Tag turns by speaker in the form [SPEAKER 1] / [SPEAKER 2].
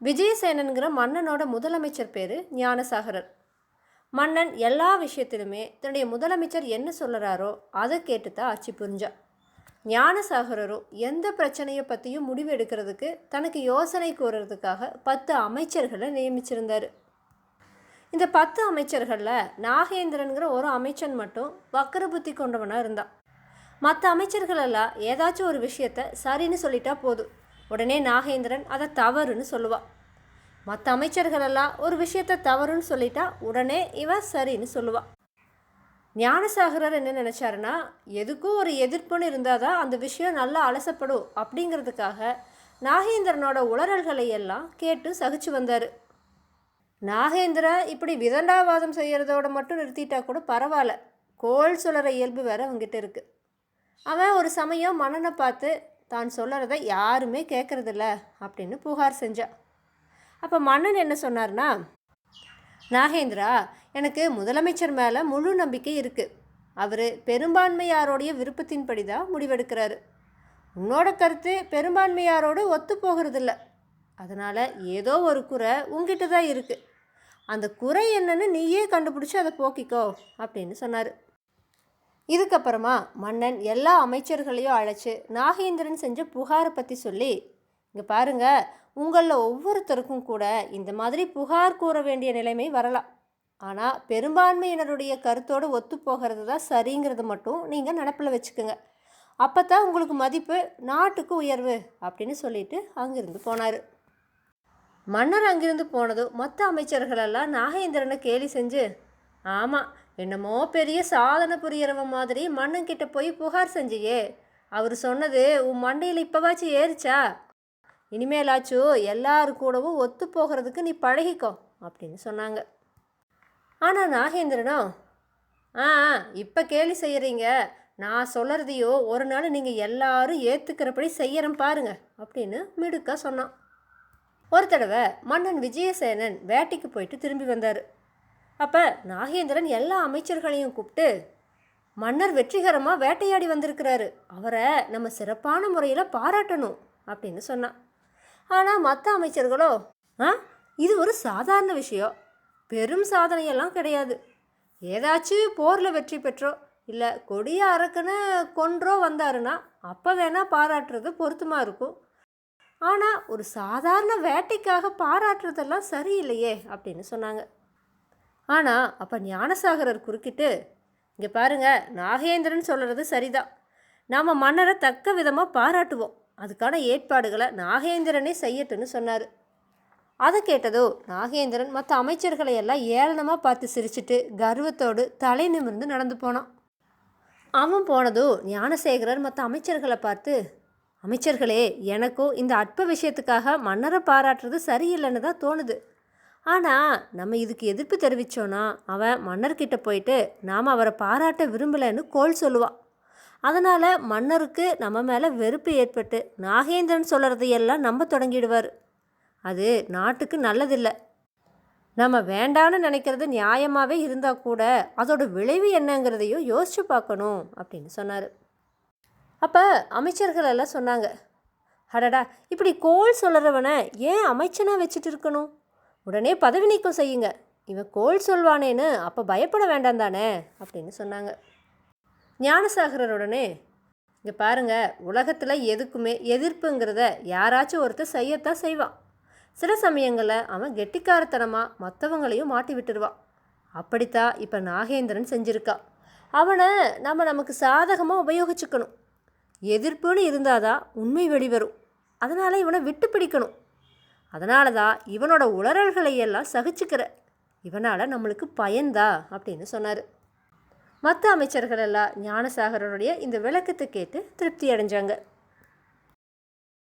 [SPEAKER 1] விஜயசேனனுங்கிற மன்னனோட முதலமைச்சர் பேர் ஞானசாகரர். மன்னன் எல்லா விஷயத்திலுமே தன்னுடைய முதலமைச்சர் என்ன சொல்கிறாரோ அதை கேட்டு தான் ஆட்சி புரிஞ்சா. ஞானசாகரரும் எந்த பிரச்சனையை பற்றியும் முடிவு எடுக்கிறதுக்கு தனக்கு யோசனை கூறுறதுக்காக 10 அமைச்சர்களை நியமிச்சிருந்தார். இந்த 10 அமைச்சர்களில் நாகேந்திரனுங்கிற ஒரு அமைச்சன் மட்டும் வக்கர புத்தி கொண்டவனாக இருந்தான். மற்ற அமைச்சர்களெல்லாம் ஏதாச்சும் ஒரு விஷயத்த சரின்னு சொல்லிட்டா போதும், உடனே நாகேந்திரன் அதை தவறுன்னு சொல்லுவாள். மற்ற அமைச்சர்களெல்லாம் ஒரு விஷயத்த தவறுன்னு சொல்லிட்டா உடனே இவன் சரின்னு சொல்லுவாள். ஞானசாகரர் என்ன நினச்சாருன்னா, எதுக்கும் ஒரு எதிர்ப்புன்னு இருந்தால் தான் அந்த விஷயம் நல்லா அலசப்படும் அப்படிங்கிறதுக்காக நாகேந்திரனோட உளறல்களை எல்லாம் கேட்டு சகிச்சு வந்தார். நாகேந்திர இப்படி விதண்டாவாதம் செய்கிறதோட மட்டும் நிறுத்திட்டா கூட பரவாயில்ல, கோள் சொல்கிற இயல்பு வேற அவங்ககிட்ட இருக்குது. அவன் ஒரு சமயம் மன்னனை பார்த்து தான் சொல்கிறத யாருமே கேட்குறதில்ல அப்படின்னு புகார் செஞ்சான். அப்போ மன்னன் என்ன சொன்னார்னா, நாகேந்திரா, எனக்கு முதலமைச்சர் மேலே முழு நம்பிக்கை இருக்குது. அவர் பெரும்பான்மையாரோடைய விருப்பத்தின்படி தான் முடிவெடுக்கிறாரு. உன்னோட கருத்து பெரும்பான்மையாரோடு ஒத்து போகிறதில்ல. அதனால் ஏதோ ஒரு குறை உங்ககிட்ட தான் இருக்குது. அந்த குறை என்னன்னு நீயே கண்டுபிடிச்சி அதை போக்கிக்கோ அப்படின்னு சொன்னார். இதுக்கப்புறமா மன்னன் எல்லா அமைச்சர்களையும் அழைச்சி நாகேந்திரன் செஞ்ச புகாரை பற்றி சொல்லி, இங்கே பாருங்கள், உங்களில் ஒவ்வொருத்தருக்கும் கூட இந்த மாதிரி புகார் கூற வேண்டிய நிலைமை வரலாம். ஆனால் பெரும்பான்மையினருடைய கருத்தோடு ஒத்து போகிறது தான் சரிங்கிறது மட்டும் நீங்கள் நினப்பில் வச்சுக்கோங்க. அப்போ தான் உங்களுக்கு மதிப்பு, நாட்டுக்கு உயர்வு அப்படின்னு சொல்லிட்டு அங்கிருந்து போனார். மன்னர் அங்கிருந்து போனதும் மற்ற அமைச்சர்களெல்லாம் நாகேந்திரனை கேலி செஞ்சு, ஆமாம், என்னமோ பெரிய சாதனை புரியறவன் மாதிரி மன்னன்கிட்ட போய் புகார் செஞ்சியே, அவர் சொன்னது உன் மண்டையில் இப்போவாச்சும் ஏறிச்சா, இனிமேலாச்சும் எல்லாரு கூடவும் ஒத்து போகிறதுக்கு நீ பழகிக்கோ அப்படின்னு சொன்னாங்க. ஆனால் நாகேந்திரனும், இப்போ கேலி செய்கிறீங்க, நான் சொல்கிறதையோ ஒரு நாள் நீங்கள் எல்லாரும் ஏற்றுக்கிறபடி செய்யறேன் பாருங்க அப்படின்னு மிடுக்காக சொன்னான். ஒரு தடவை மன்னன் விஜயசேனன் வேட்டைக்கு போயிட்டு திரும்பி வந்தார். அப்போ நாகேந்திரன் எல்லா அமைச்சர்களையும் கூப்பிட்டு, மன்னர் வெற்றிகரமாக வேட்டையாடி வந்திருக்கிறாரு, அவரை நம்ம சிறப்பான முறையில் பாராட்டணும் அப்படின்னு சொன்னான். ஆனால் மற்ற அமைச்சர்களோ, இது ஒரு சாதாரண விஷயம், பெரும் சாதனையெல்லாம் கிடையாது, ஏதாச்சும் போரில் வெற்றி பெற்றோ இல்லை கொடிய அரக்கனை கொன்றோ வந்தாருன்னா அப்போ வேணால் பாராட்டுறது பொருத்தமாக இருக்கும், ஆனால் ஒரு சாதாரண வேட்டைக்காக பாராட்டுறதெல்லாம் சரியில்லையே அப்படின்னு சொன்னாங்க. ஆனால் அப்போ ஞானசாகரர் குறுக்கிட்டு, இங்கே பாருங்கள், நாகேந்திரன் சொல்கிறது சரிதான், நாம் மன்னரை தக்க விதமாக பாராட்டுவோம், அதுக்கான ஏற்பாடுகளை நாகேந்திரனே செய்யட்டுன்னு சொன்னார். அதை கேட்டதோ நாகேந்திரன் மற்ற அமைச்சர்களை எல்லாம் ஏளனமாக பார்த்து சிரிச்சிட்டு கர்வத்தோடு தலை நிமிர்ந்து நடந்து போனான். அவன் போனதோ ஞானசேகரர் மற்ற அமைச்சர்களை பார்த்து, அமைச்சர்களே, எனக்கும் இந்த அற்ப விஷயத்துக்காக மன்னரை பாராட்டுறது சரியில்லைன்னு தான் தோணுது. ஆனால் நம்ம இதுக்கு எதிர்ப்பு தெரிவித்தோன்னா அவன் மன்னர்கிட்ட போயிட்டு நாம் அவரை பாராட்ட விரும்பலைன்னு கோள் சொல்லுவான். அதனால் மன்னருக்கு நம்ம மேலே வெறுப்பு ஏற்பட்டு நாகேந்திரன் சொல்கிறதையெல்லாம் நம்ப தொடங்கிடுவார். அது நாட்டுக்கு நல்லதில்லை. நம்ம வேண்டான்னு நினைக்கிறது நியாயமாகவே இருந்தால் கூட அதோட விளைவு என்னங்கிறதையும் யோசித்து பார்க்கணும் அப்படின்னு சொன்னார். அப்போ அமைச்சர்கள் எல்லாம் சொன்னாங்க, அடடா, இப்படி கோள் சொல்கிறவனை ஏன் அமைச்சனாக வச்சுட்டு இருக்கணும், உடனே பதவி நீக்கம் செய்யுங்க, இவன் கோள் சொல்வானேன்னு அப்போ பயப்பட வேண்டாம் தானே அப்படின்னு சொன்னாங்க. ஞானசாகரருடனே, இங்கே பாருங்கள், உலகத்தில் எதுக்குமே எதிர்ப்புங்கிறத யாராச்சும் ஒருத்தர் செய்யத்தான் செய்வான். சில சமயங்களில் அவன் கெட்டிக்காரத்தனமாக மற்றவங்களையும் மாட்டி விட்டுருவான். அப்படித்தான் இப்போ நாகேந்திரன் செஞ்சுருக்கா. அவனை நமக்கு சாதகமாக உபயோகிச்சுக்கணும். எதிர்ப்புன்னு இருந்தால் தான் உண்மை வெளிவரும். அதனால் இவனை விட்டு பிடிக்கணும். அதனால தான் இவனோட உளறல்களை எல்லாம் சகிச்சுக்கிற, இவனால் நம்மளுக்கு பயன்தா அப்படின்னு சொன்னார். மற்ற அமைச்சர்கள் எல்லாம் ஞானசாகரனுடைய இந்த விளக்கத்தை கேட்டு திருப்தி அடைஞ்சாங்க.